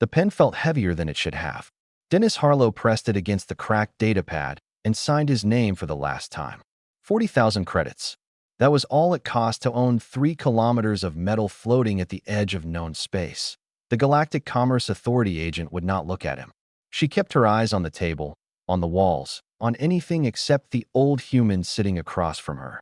The pen felt heavier than it should have. Dennis Harlow pressed it against the cracked datapad and signed his name for the last time. 40,000 credits. That was all it cost to own 3 kilometers of metal floating at the edge of known space. The Galactic Commerce Authority agent would not look at him. She kept her eyes on the table, on the walls, on anything except the old human sitting across from her.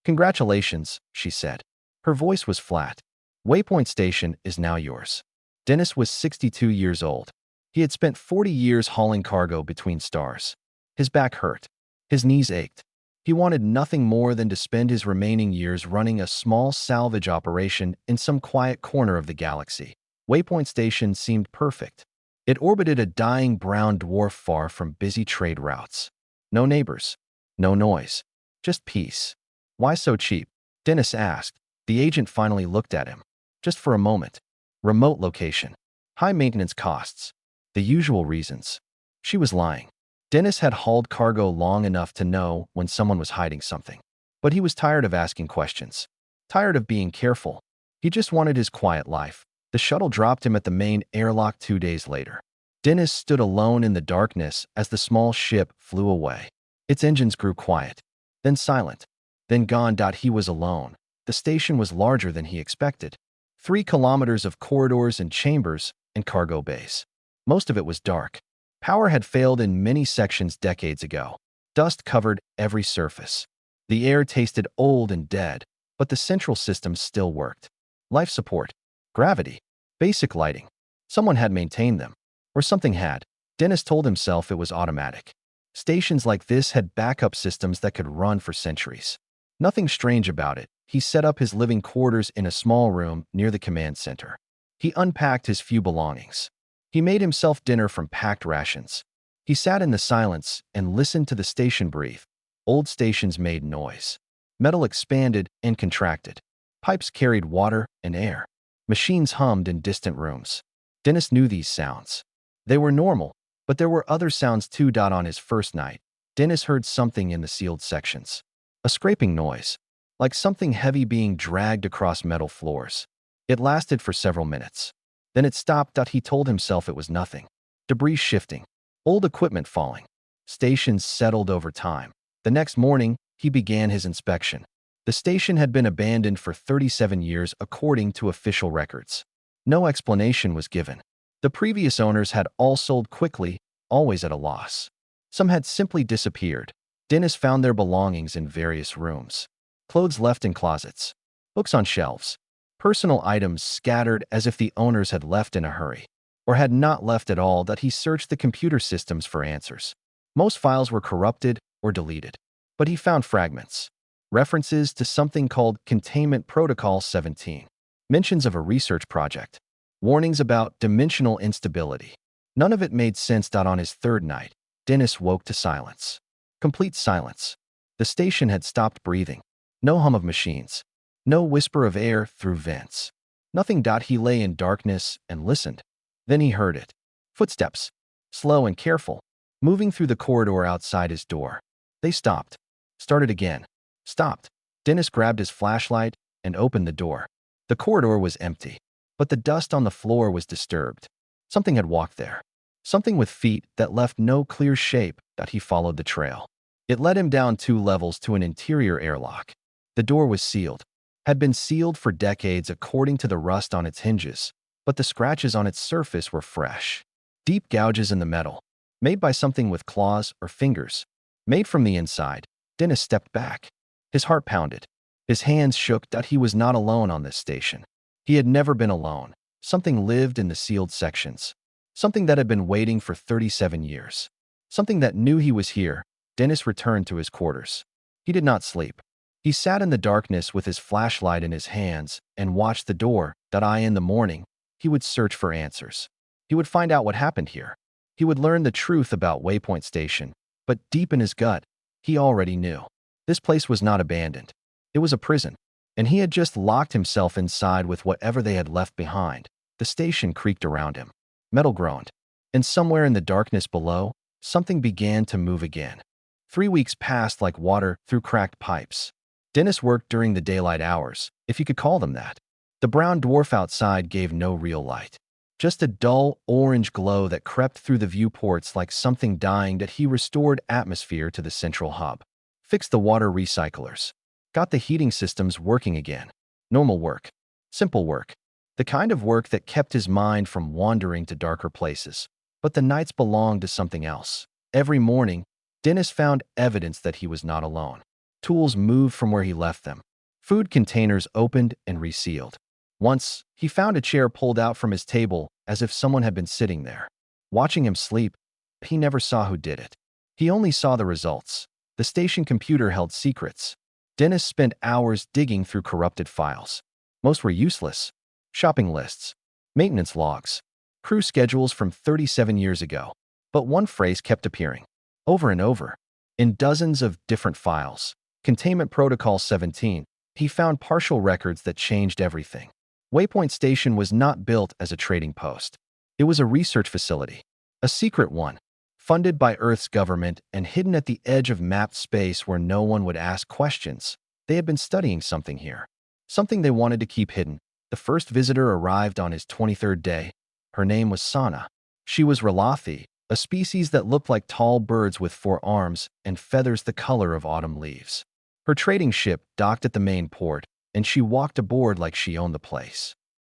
"Congratulations," she said. Her voice was flat. "Waypoint Station is now yours." Dennis was 62 years old. He had spent 40 years hauling cargo between stars. His back hurt. His knees ached. He wanted nothing more than to spend his remaining years running a small salvage operation in some quiet corner of the galaxy. Waypoint Station seemed perfect. It orbited a dying brown dwarf far from busy trade routes. No neighbors. No noise. Just peace. "Why so cheap?" Dennis asked. The agent finally looked at him. Just for a moment. Remote location. High maintenance costs. The usual reasons. She was lying. Dennis had hauled cargo long enough to know when someone was hiding something. But he was tired of asking questions. Tired of being careful. He just wanted his quiet life. The shuttle dropped him at the main airlock 2 days later. Dennis stood alone in the darkness as the small ship flew away. Its engines grew quiet. Then silent. Then gone. He was alone. The station was larger than he expected. 3 kilometers of corridors and chambers and cargo bays. Most of it was dark. Power had failed in many sections decades ago. Dust covered every surface. The air tasted old and dead, but the central systems still worked. Life support, gravity, basic lighting. Someone had maintained them. Or something had. Dennis told himself it was automatic. Stations like this had backup systems that could run for centuries. Nothing strange about it. He set up his living quarters in a small room near the command center. He unpacked his few belongings. He made himself dinner from packed rations. He sat in the silence and listened to the station breathe. Old stations made noise. Metal expanded and contracted. Pipes carried water and air. Machines hummed in distant rooms. Dennis knew these sounds. They were normal, but there were other sounds too. On his first night, Dennis heard something in the sealed sections. A scraping noise, like something heavy being dragged across metal floors. It lasted for several minutes. Then it stopped. He told himself it was nothing. Debris shifting. Old equipment falling. Stations settled over time. The next morning, he began his inspection. The station had been abandoned for 37 years according to official records. No explanation was given. The previous owners had all sold quickly, always at a loss. Some had simply disappeared. Dennis found their belongings in various rooms. Clothes left in closets. Books on shelves. Personal items scattered as if the owners had left in a hurry. Or had not left at all. He searched the computer systems for answers. Most files were corrupted or deleted. But he found fragments. References to something called Containment Protocol 17. Mentions of a research project. Warnings about dimensional instability. None of it made sense. On his third night, Dennis woke to silence. Complete silence. The station had stopped breathing. No hum of machines. No whisper of air through vents. Nothing. He lay in darkness and listened. Then he heard it. Footsteps. Slow and careful. Moving through the corridor outside his door. They stopped. Started again. Stopped. Dennis grabbed his flashlight and opened the door. The corridor was empty. But the dust on the floor was disturbed. Something had walked there. Something with feet that left no clear shape. He followed the trail. It led him down 2 levels to an interior airlock. The door was sealed. Had been sealed for decades according to the rust on its hinges, but the scratches on its surface were fresh. Deep gouges in the metal, made by something with claws or fingers. Made from the inside. Dennis stepped back. His heart pounded. His hands shook. He was not alone on this station. He had never been alone. Something lived in the sealed sections. Something that had been waiting for 37 years. Something that knew he was here. Dennis returned to his quarters. He did not sleep. He sat in the darkness with his flashlight in his hands and watched the door. In the morning, he would search for answers. He would find out what happened here. He would learn the truth about Waypoint Station, but deep in his gut, he already knew. This place was not abandoned. It was a prison, and he had just locked himself inside with whatever they had left behind. The station creaked around him. Metal groaned. And somewhere in the darkness below, something began to move again. 3 weeks passed like water through cracked pipes. Dennis worked during the daylight hours, if you could call them that. The brown dwarf outside gave no real light. just a dull orange glow that crept through the viewports like something dying. That he restored atmosphere to the central hub, fixed the water recyclers, got the heating systems working again. Normal work. Simple work. The kind of work that kept his mind from wandering to darker places. But the nights belonged to something else. Every morning, Dennis found evidence that he was not alone. Tools moved from where he left them. Food containers opened and resealed. Once, he found a chair pulled out from his table as if someone had been sitting there. Watching him sleep, he never saw who did it. He only saw the results. The station computer held secrets. Dennis spent hours digging through corrupted files. Most were useless. Shopping lists, maintenance logs, crew schedules from 37 years ago. But one phrase kept appearing, over and over, in dozens of different files. Containment Protocol 17. He found partial records that changed everything. Waypoint Station was not built as a trading post. It was a research facility, a secret one, funded by Earth's government and hidden at the edge of mapped space where no one would ask questions. They had been studying something here, something they wanted to keep hidden. The first visitor arrived on his 23rd day. Her name was Sana. She was Relathi, a species that looked like tall birds with 4 arms and feathers the color of autumn leaves. Her trading ship docked at the main port, and she walked aboard like she owned the place.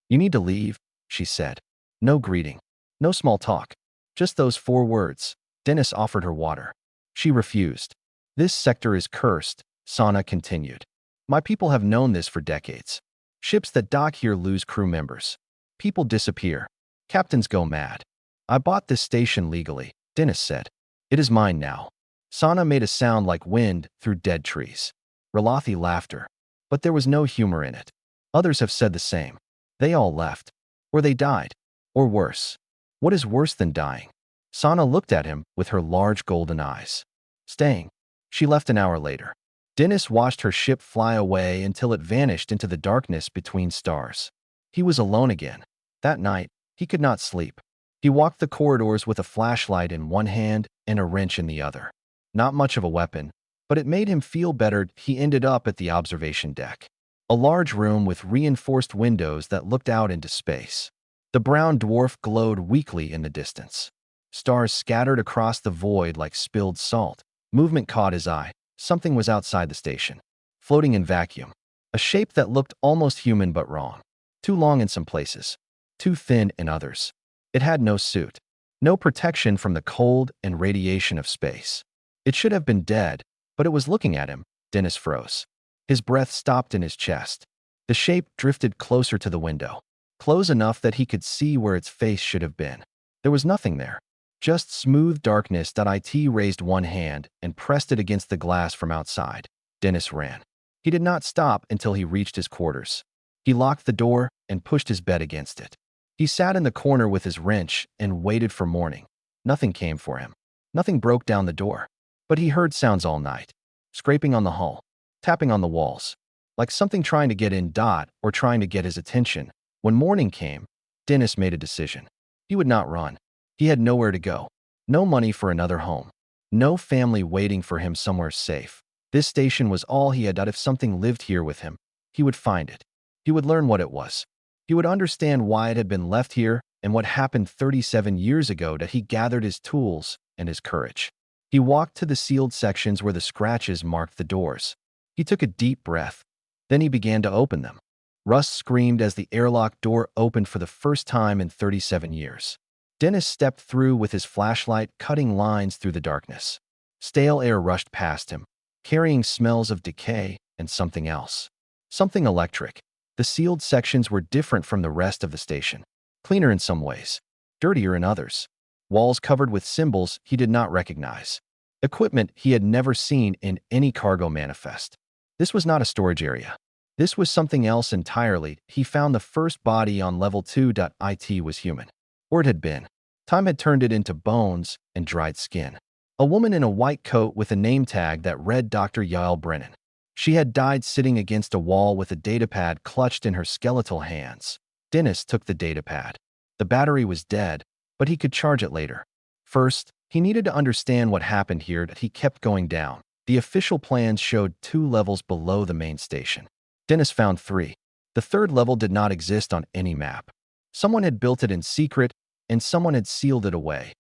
"You need to leave," she said. No greeting, no small talk, just those 4 words. Dennis offered her water. She refused. "This sector is cursed," Sana continued. "My people have known this for decades. Ships that dock here lose crew members. People disappear. Captains go mad. I bought this station legally," Dennis said. "It is mine now." Sana made a sound like wind through dead trees. Relathi laughed her, but there was no humor in it. Others have said the same. They all left. Or they died. Or worse. What is worse than dying? Sana looked at him with her large golden eyes. "Staying." She left an hour later. Dennis watched her ship fly away until it vanished into the darkness between stars. He was alone again. That night, he could not sleep. He walked the corridors with a flashlight in one hand and a wrench in the other. Not much of a weapon, but it made him feel better. He ended up at the observation deck, a large room with reinforced windows that looked out into space. The brown dwarf glowed weakly in the distance. Stars scattered across the void like spilled salt. Movement caught his eye. Something was outside the station, floating in vacuum. A shape that looked almost human but wrong. Too long in some places, too thin in others. It had no suit, no protection from the cold and radiation of space. It should have been dead, but it was looking at him. Dennis froze. His breath stopped in his chest. The shape drifted closer to the window, close enough that he could see where its face should have been. There was nothing there. Just smooth darkness. It raised one hand and pressed it against the glass from outside. Dennis ran. He did not stop until he reached his quarters. He locked the door and pushed his bed against it. He sat in the corner with his wrench and waited for morning. Nothing came for him. Nothing broke down the door. But he heard sounds all night. Scraping on the hull. Tapping on the walls. Like something trying to get in. Or trying to get his attention. When morning came, Dennis made a decision. He would not run. He had nowhere to go. No money for another home. No family waiting for him somewhere safe. This station was all he had. If something lived here with him, he would find it. He would learn what it was. He would understand why it had been left here and what happened 37 years ago. That he gathered his tools and his courage. He walked to the sealed sections where the scratches marked the doors. He took a deep breath. Then he began to open them. Rust screamed as the airlock door opened for the first time in 37 years. Dennis stepped through with his flashlight, cutting lines through the darkness. Stale air rushed past him, carrying smells of decay and something else. Something electric. The sealed sections were different from the rest of the station. Cleaner in some ways, dirtier in others. Walls covered with symbols he did not recognize. Equipment he had never seen in any cargo manifest. This was not a storage area. This was something else entirely. He found the first body on level 2. It was human. Or it had been. Time had turned it into bones and dried skin. A woman in a white coat with a name tag that read Dr. Yael Brennan. She had died sitting against a wall with a datapad clutched in her skeletal hands. Dennis took the datapad. The battery was dead, but he could charge it later. First, he needed to understand what happened here. He kept going down. The official plans showed 2 levels below the main station. Dennis found 3. The 3rd level did not exist on any map. Someone had built it in secret, and someone had sealed it away.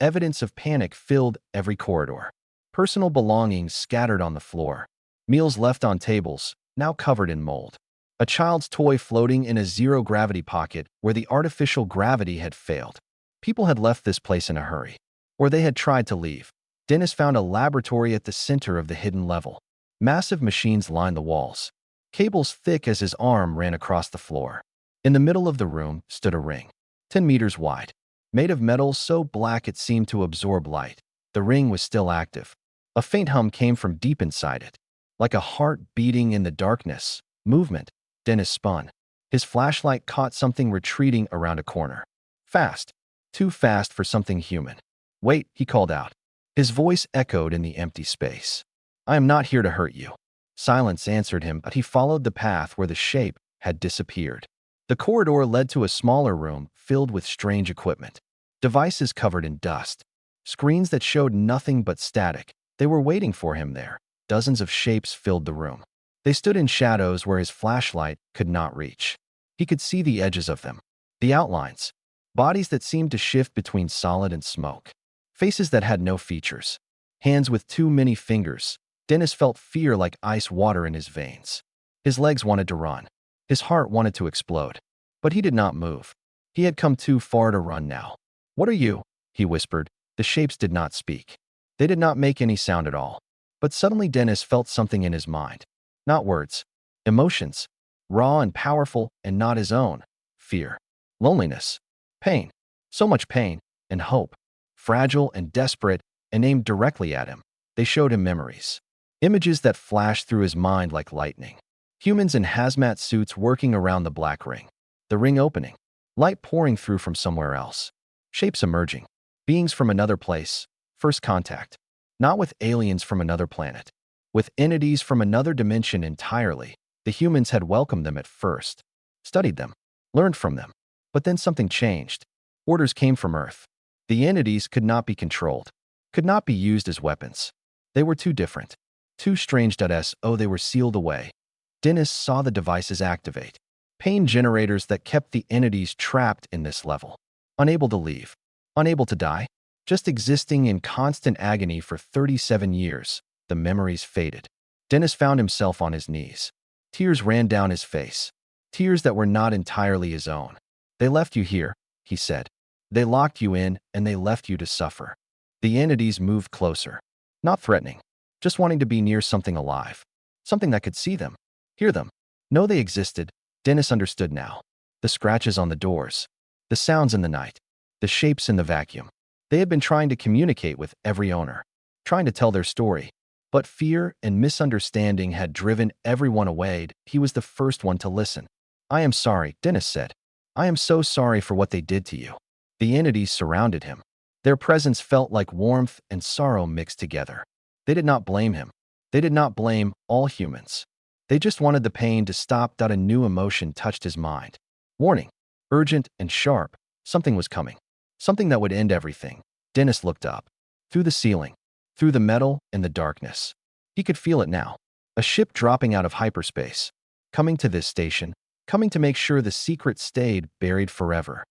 Evidence of panic filled every corridor. Personal belongings scattered on the floor. Meals left on tables, now covered in mold. A child's toy floating in a zero-gravity pocket where the artificial gravity had failed. People had left this place in a hurry. Or they had tried to leave. Dennis found a laboratory at the center of the hidden level. Massive machines lined the walls. Cables thick as his arm ran across the floor. In the middle of the room stood a ring, 10 meters wide, made of metal so black it seemed to absorb light. The ring was still active. A faint hum came from deep inside it. Like a heart beating in the darkness. Movement. Dennis spun. His flashlight caught something retreating around a corner. Fast. Too fast for something human. Wait, he called out. His voice echoed in the empty space. I am not here to hurt you. Silence answered him, but he followed the path where the shape had disappeared. The corridor led to a smaller room filled with strange equipment. Devices covered in dust. Screens that showed nothing but static. They were waiting for him there. Dozens of shapes filled the room. They stood in shadows where his flashlight could not reach. He could see the edges of them. The outlines. Bodies that seemed to shift between solid and smoke. Faces that had no features. Hands with too many fingers. Dennis felt fear like ice water in his veins. His legs wanted to run. His heart wanted to explode. But he did not move. He had come too far to run now. What are you? He whispered. The shapes did not speak. They did not make any sound at all. But suddenly Dennis felt something in his mind. Not words. Emotions. Raw and powerful and not his own. Fear. Loneliness. Pain. So much pain. And hope. Fragile and desperate and aimed directly at him. They showed him memories. Images that flashed through his mind like lightning. Humans in hazmat suits working around the black ring. The ring opening. Light pouring through from somewhere else. Shapes emerging. Beings from another place. First contact. Not with aliens from another planet. With entities from another dimension entirely. The humans had welcomed them at first. Studied them. Learned from them. But then something changed. Orders came from Earth. The entities could not be controlled. Could not be used as weapons. They were too different. Too strange. They were sealed away. Dennis saw the devices activate. Pain generators that kept the entities trapped in this level. Unable to leave. Unable to die. Just existing in constant agony for 37 years. The memories faded. Dennis found himself on his knees. Tears ran down his face. Tears that were not entirely his own. They left you here, he said. They locked you in and they left you to suffer. The entities moved closer. Not threatening. Just wanting to be near something alive. Something that could see them. Hear them. Know they existed. Dennis understood now. The scratches on the doors. The sounds in the night. The shapes in the vacuum. They had been trying to communicate with every owner. Trying to tell their story. But fear and misunderstanding had driven everyone away. He was the first one to listen. I am sorry, Dennis said. I am so sorry for what they did to you. The entities surrounded him. Their presence felt like warmth and sorrow mixed together. They did not blame him. They did not blame all humans. They just wanted the pain to stop. A new emotion touched his mind. Warning. Urgent and sharp. Something was coming. Something that would end everything. Dennis looked up. Through the ceiling. Through the metal and the darkness. He could feel it now. A ship dropping out of hyperspace. Coming to this station. Coming to make sure the secret stayed buried forever.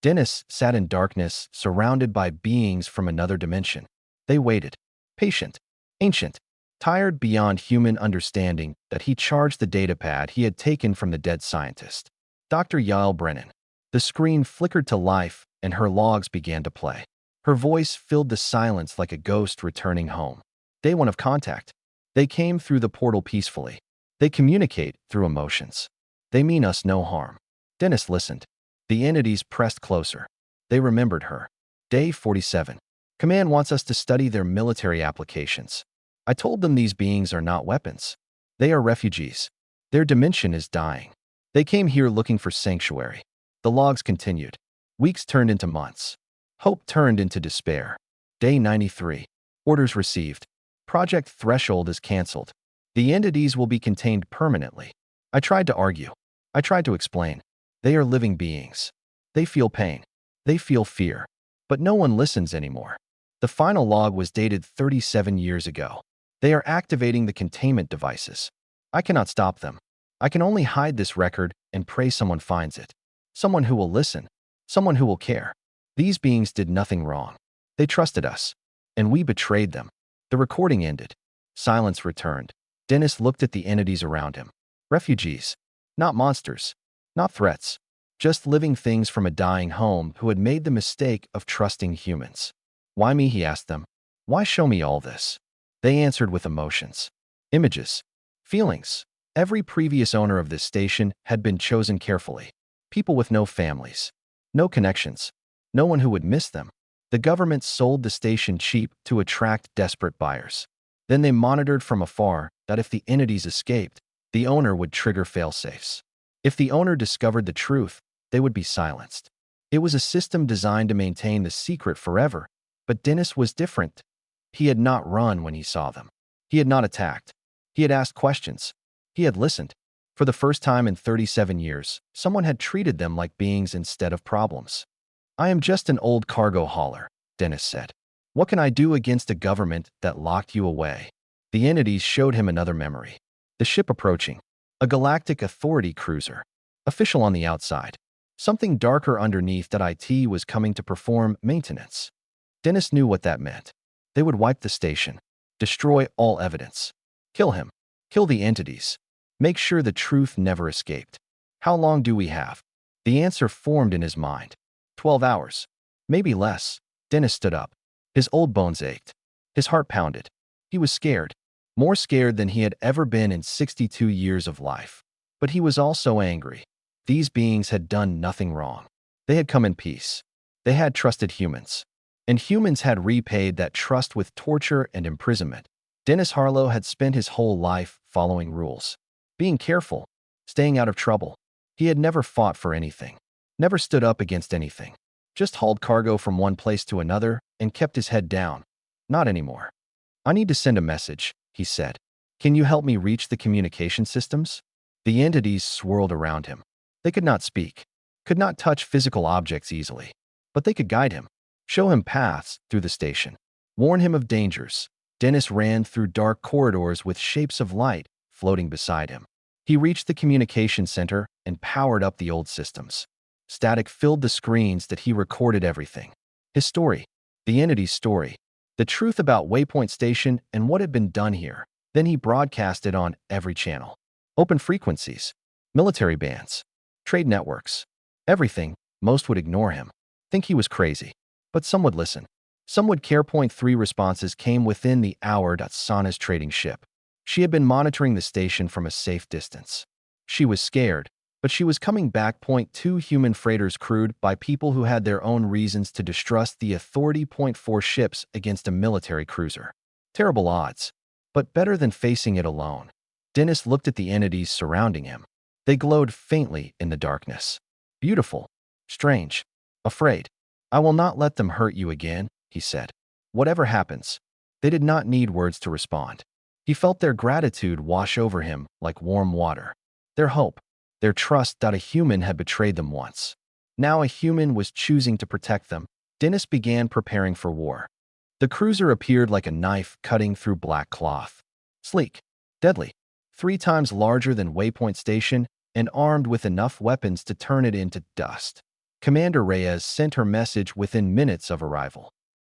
Dennis sat in darkness, surrounded by beings from another dimension. They waited. Patient. Ancient. Tired beyond human understanding, that he charged the datapad he had taken from the dead scientist. Dr. Yael Brennan. The screen flickered to life, and her logs began to play. Her voice filled the silence like a ghost returning home. Day one of contact. They came through the portal peacefully. They communicate through emotions. They mean us no harm. Dennis listened. The entities pressed closer. They remembered her. Day 47. Command wants us to study their military applications. I told them these beings are not weapons. They are refugees. Their dimension is dying. They came here looking for sanctuary. The logs continued. Weeks turned into months. Hope turned into despair. Day 93. Orders received. Project Threshold is canceled. The entities will be contained permanently. I tried to argue. I tried to explain. They are living beings. They feel pain. They feel fear. But no one listens anymore. The final log was dated 37 years ago. They are activating the containment devices. I cannot stop them. I can only hide this record and pray someone finds it. Someone who will listen. Someone who will care. These beings did nothing wrong. They trusted us. And we betrayed them. The recording ended. Silence returned. Dennis looked at the entities around him. Refugees. Not monsters. Not threats. Just living things from a dying home who had made the mistake of trusting humans. Why me, he asked them. Why show me all this? They answered with emotions. Images. Feelings. Every previous owner of this station had been chosen carefully. People with no families. No connections. No one who would miss them. The government sold the station cheap to attract desperate buyers. Then they monitored from afar that if the entities escaped, the owner would trigger failsafes. If the owner discovered the truth, they would be silenced. It was a system designed to maintain the secret forever, but Dennis was different. He had not run when he saw them. He had not attacked. He had asked questions. He had listened. For the first time in 37 years, someone had treated them like beings instead of problems. I am just an old cargo hauler, Dennis said. What can I do against a government that locked you away? The entities showed him another memory. The ship approaching. A Galactic Authority cruiser. Official on the outside. Something darker underneath that IT was coming to perform maintenance. Dennis knew what that meant. They would wipe the station. Destroy all evidence. Kill him. Kill the entities. Make sure the truth never escaped. How long do we have? The answer formed in his mind. 12 hours. Maybe less. Dennis stood up. His old bones ached. His heart pounded. He was scared. More scared than he had ever been in 62 years of life. But he was also angry. These beings had done nothing wrong. They had come in peace. They had trusted humans. And humans had repaid that trust with torture and imprisonment. Dennis Harlow had spent his whole life following rules. Being careful. Staying out of trouble. He had never fought for anything. Never stood up against anything. Just hauled cargo from one place to another and kept his head down. Not anymore. I need to send a message, he said. Can you help me reach the communication systems? The entities swirled around him. They could not speak. Could not touch physical objects easily. But they could guide him. Show him paths through the station. Warn him of dangers. Dennis ran through dark corridors with shapes of light floating beside him. He reached the communication center and powered up the old systems. Static filled the screens that he recorded everything. His story. The entity's story. The truth about Waypoint Station and what had been done here. Then he broadcast it on every channel. Open frequencies. Military bands. Trade networks. Everything. Most would ignore him. Think he was crazy. But some would listen. Some would care. 3 responses came within the hour. Sana's trading ship. She had been monitoring the station from a safe distance. She was scared, but she was coming back. 2 human freighters crewed by people who had their own reasons to distrust the Authority. 4 ships against a military cruiser. Terrible odds, but better than facing it alone. Dennis looked at the entities surrounding him. They glowed faintly in the darkness. Beautiful. Strange. Afraid. I will not let them hurt you again, he said. Whatever happens. They did not need words to respond. He felt their gratitude wash over him like warm water. Their hope. Their trust that a human had betrayed them once. Now a human was choosing to protect them. Dennis began preparing for war. The cruiser appeared like a knife cutting through black cloth. Sleek. Deadly. 3 times larger than Waypoint Station and armed with enough weapons to turn it into dust. Commander Reyes sent her message within minutes of arrival.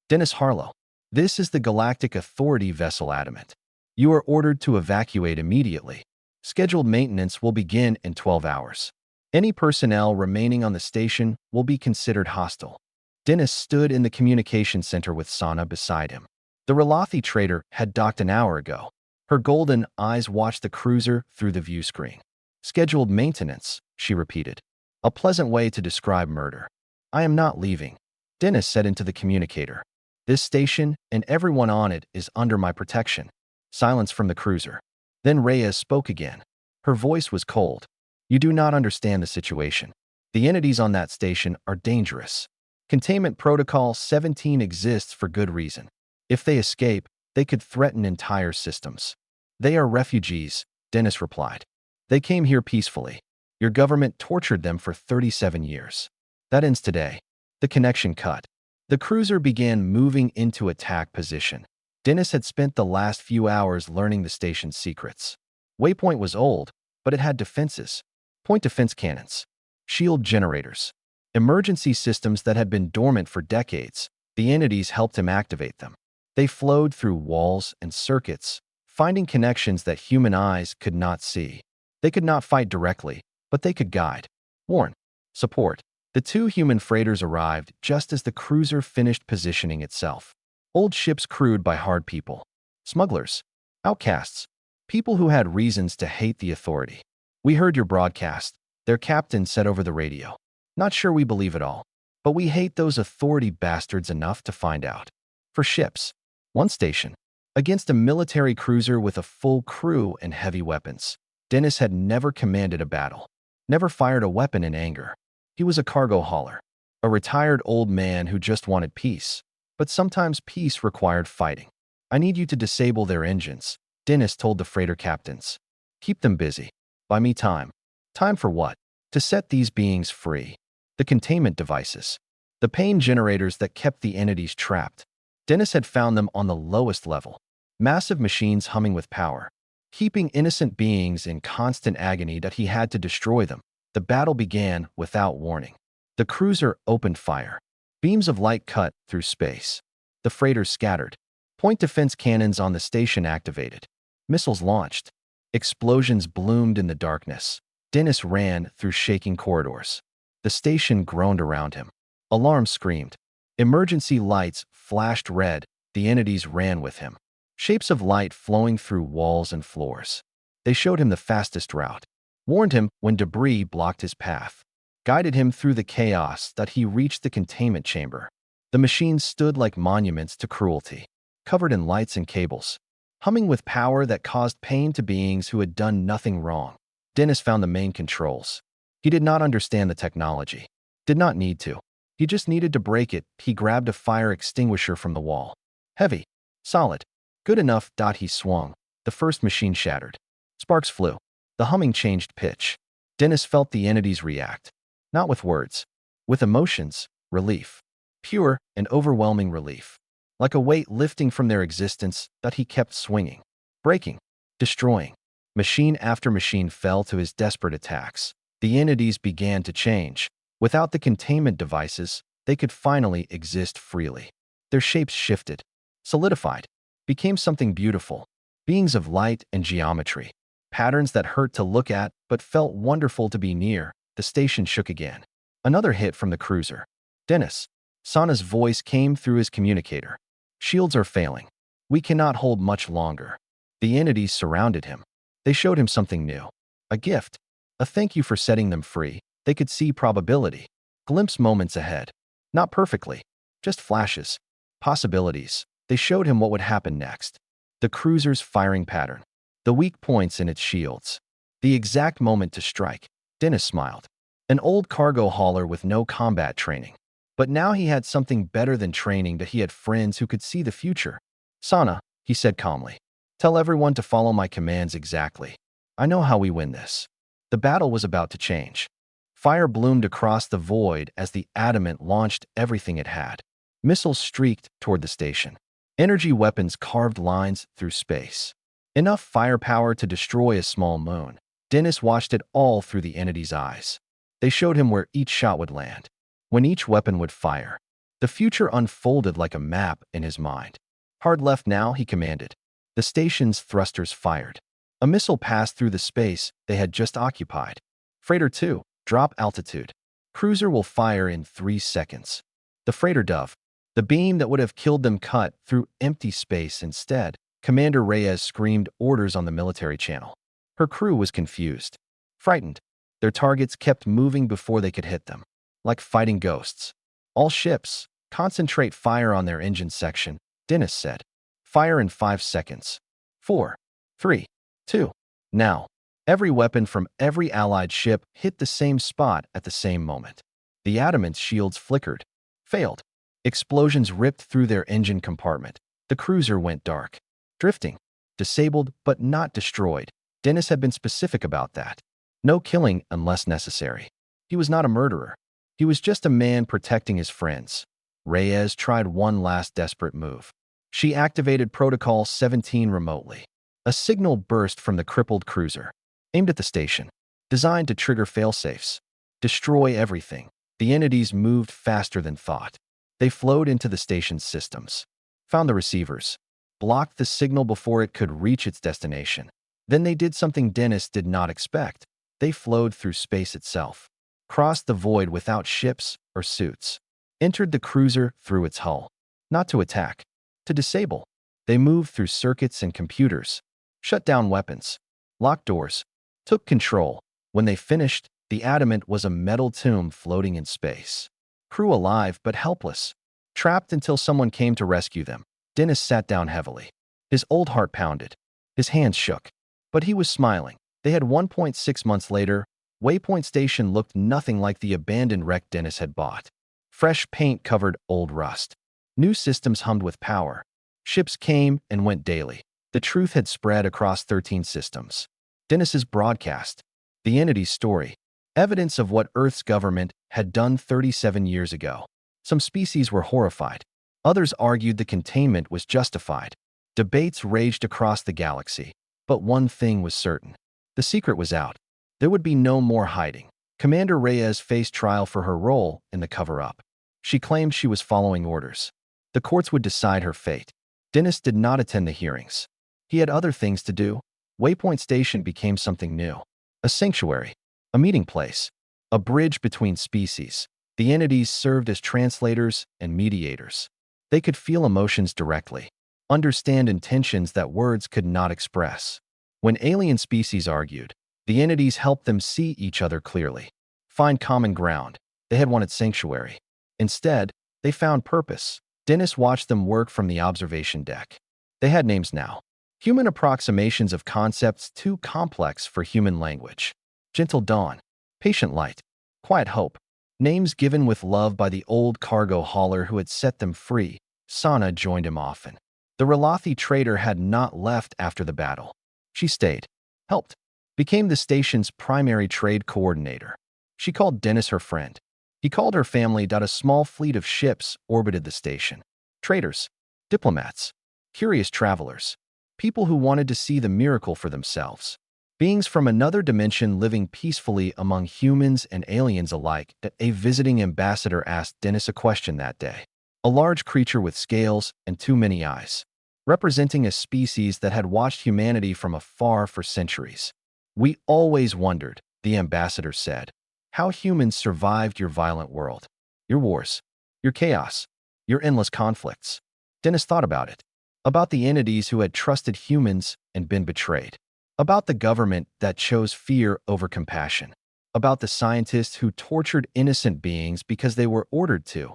Dennis Harlow. This is the Galactic Authority vessel Adamant. You are ordered to evacuate immediately. Scheduled maintenance will begin in 12 hours. Any personnel remaining on the station will be considered hostile. Dennis stood in the communication center with Sana beside him. The Relathi trader had docked an hour ago. Her golden eyes watched the cruiser through the view screen. Scheduled maintenance, she repeated. A pleasant way to describe murder. I am not leaving, Dennis said into the communicator. This station and everyone on it is under my protection. Silence from the cruiser. Then Reyes spoke again. Her voice was cold. You do not understand the situation. The entities on that station are dangerous. Containment Protocol 17 exists for good reason. If they escape, they could threaten entire systems. They are refugees, Dennis replied. They came here peacefully. Your government tortured them for 37 years. That ends today. The connection cut. The cruiser began moving into attack position. Dennis had spent the last few hours learning the station's secrets. Waypoint was old, but it had defenses. Point defense cannons. shield generators, emergency systems that had been dormant for decades. The entities helped him activate them. They flowed through walls and circuits, finding connections that human eyes could not see. They could not fight directly, but they could guide, warn, support. The two human freighters arrived just as the cruiser finished positioning itself. Old ships crewed by hard people, smugglers, outcasts, people who had reasons to hate the authority. "We heard your broadcast," their captain said over the radio. "Not sure we believe it all, but we hate those authority bastards enough to find out." For ships, one station, against a military cruiser with a full crew and heavy weapons. Dennis had never commanded a battle, never fired a weapon in anger. He was a cargo hauler, a retired old man who just wanted peace. But sometimes peace required fighting. "I need you to disable their engines," Dennis told the freighter captains. "Keep them busy. Buy me time." Time for what? To set these beings free. The containment devices, the pain generators that kept the entities trapped. Dennis had found them on the lowest level, massive machines humming with power, keeping innocent beings in constant agony that he had to destroy them. The battle began without warning. The cruiser opened fire. Beams of light cut through space. The freighters scattered. Point defense cannons on the station activated. Missiles launched. Explosions bloomed in the darkness. Dennis ran through shaking corridors. The station groaned around him. Alarms screamed. Emergency lights flashed red. The entities ran with him. Shapes of light flowing through walls and floors. They showed him the fastest route, warned him when debris blocked his path, guided him through the chaos that he reached the containment chamber. The machines stood like monuments to cruelty, covered in lights and cables, humming with power that caused pain to beings who had done nothing wrong. Dennis found the main controls. He did not understand the technology, did not need to. He just needed to break it. He grabbed a fire extinguisher from the wall. Heavy, solid, good enough. He swung. The first machine shattered. Sparks flew. The humming changed pitch. Dennis felt the entities react, not with words, with emotions, relief. Pure and overwhelming relief. Like a weight lifting from their existence that he kept swinging, breaking, destroying. Machine after machine fell to his desperate attacks. The entities began to change. Without the containment devices, they could finally exist freely. Their shapes shifted, solidified, became something beautiful. Beings of light and geometry. Patterns that hurt to look at but felt wonderful to be near. The station shook again. Another hit from the cruiser. "Dennis." Sana's voice came through his communicator. "Shields are failing. We cannot hold much longer." The entities surrounded him. They showed him something new. A gift. A thank you for setting them free. They could see probability. Glimpse moments ahead. Not perfectly. Just flashes. Possibilities. They showed him what would happen next. The cruiser's firing pattern. The weak points in its shields. The exact moment to strike. Dennis smiled. An old cargo hauler with no combat training. But now he had something better than training. That he had friends who could see the future. "Sana," he said calmly, "tell everyone to follow my commands exactly. I know how we win this." The battle was about to change. Fire bloomed across the void as the adamant launched everything it had. Missiles streaked toward the station. Energy weapons carved lines through space. Enough firepower to destroy a small moon. Dennis watched it all through the entity's eyes. They showed him where each shot would land, when each weapon would fire. The future unfolded like a map in his mind. "Hard left now," he commanded. The station's thrusters fired. A missile passed through the space they had just occupied. "Freighter 2, drop altitude. Cruiser will fire in 3 seconds." The freighter dove. The beam that would have killed them cut through empty space instead. Commander Reyes screamed orders on the military channel. Her crew was confused, frightened. Their targets kept moving before they could hit them, like fighting ghosts. "All ships, concentrate fire on their engine section," Dennis said. "Fire in 5 seconds. 4, 3, 2, now." Every weapon from every allied ship hit the same spot at the same moment. The adamant shields flickered, failed. Explosions ripped through their engine compartment. The cruiser went dark, drifting, disabled but not destroyed. Dennis had been specific about that. No killing unless necessary. He was not a murderer. He was just a man protecting his friends. Reyes tried one last desperate move. She activated Protocol 17 remotely. A signal burst from the crippled cruiser, aimed at the station, designed to trigger failsafes. Destroy everything. The entities moved faster than thought. They flowed into the station's systems, found the receivers, blocked the signal before it could reach its destination. Then they did something Dennis did not expect. They flowed through space itself, crossed the void without ships or suits, entered the cruiser through its hull. Not to attack, to disable. They moved through circuits and computers, shut down weapons, locked doors, took control. When they finished, the Adamant was a metal tomb floating in space. Crew alive but helpless, trapped until someone came to rescue them. Dennis sat down heavily. His old heart pounded. His hands shook. But he was smiling. They had 1.6 months later. Waypoint Station looked nothing like the abandoned wreck Dennis had bought. Fresh paint covered old rust. New systems hummed with power. Ships came and went daily. The truth had spread across 13 systems. Dennis's broadcast. The entity's story. Evidence of what Earth's government had done 37 years ago. Some species were horrified. Others argued the containment was justified. Debates raged across the galaxy. But one thing was certain. The secret was out. There would be no more hiding. Commander Reyes faced trial for her role in the cover-up. She claimed she was following orders. The courts would decide her fate. Dennis did not attend the hearings. He had other things to do. Waypoint Station became something new. A sanctuary. A meeting place. A bridge between species. The entities served as translators and mediators. They could feel emotions directly, understand intentions that words could not express. When alien species argued, the entities helped them see each other clearly, find common ground. They had wanted sanctuary. Instead, they found purpose. Dennis watched them work from the observation deck. They had names now. Human approximations of concepts too complex for human language. Gentle Dawn, Patient Light, Quiet Hope. Names given with love by the old cargo hauler who had set them free. Sana joined him often. The Relathi trader had not left after the battle. She stayed, helped, became the station's primary trade coordinator. She called Dennis her friend. He called her family. A small fleet of ships orbited the station. Traders, diplomats, curious travelers, people who wanted to see the miracle for themselves. Beings from another dimension living peacefully among humans and aliens alike. A visiting ambassador asked Dennis a question that day. A large creature with scales and too many eyes, representing a species that had watched humanity from afar for centuries. We always wondered, the ambassador said, how humans survived your violent world, your wars, your chaos, your endless conflicts. Dennis thought about it, about the entities who had trusted humans and been betrayed, about the government that chose fear over compassion, about the scientists who tortured innocent beings because they were ordered to,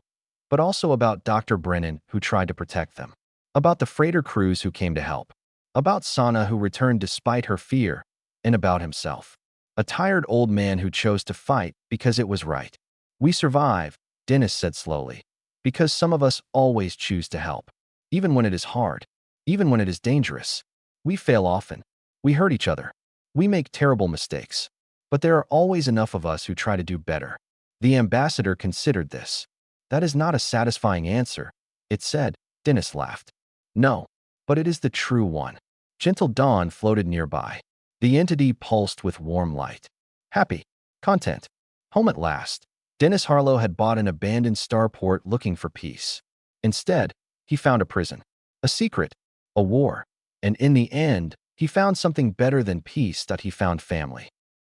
but also about Dr. Brennan who tried to protect them, about the freighter crews who came to help, about Sana who returned despite her fear, and about himself, a tired old man who chose to fight because it was right. We survive, Dennis said slowly, because some of us always choose to help, even when it is hard, even when it is dangerous. We fail often. We hurt each other. We make terrible mistakes. But there are always enough of us who try to do better. The ambassador considered this. That is not a satisfying answer, it said. Dennis laughed. No, but it is the true one. Gentle dawn floated nearby. The entity pulsed with warm light. Happy. Content. Home at last. Dennis Harlow had bought an abandoned starport looking for peace. Instead, he found a prison, a secret, a war, and in the end, he found something better than peace. He found family.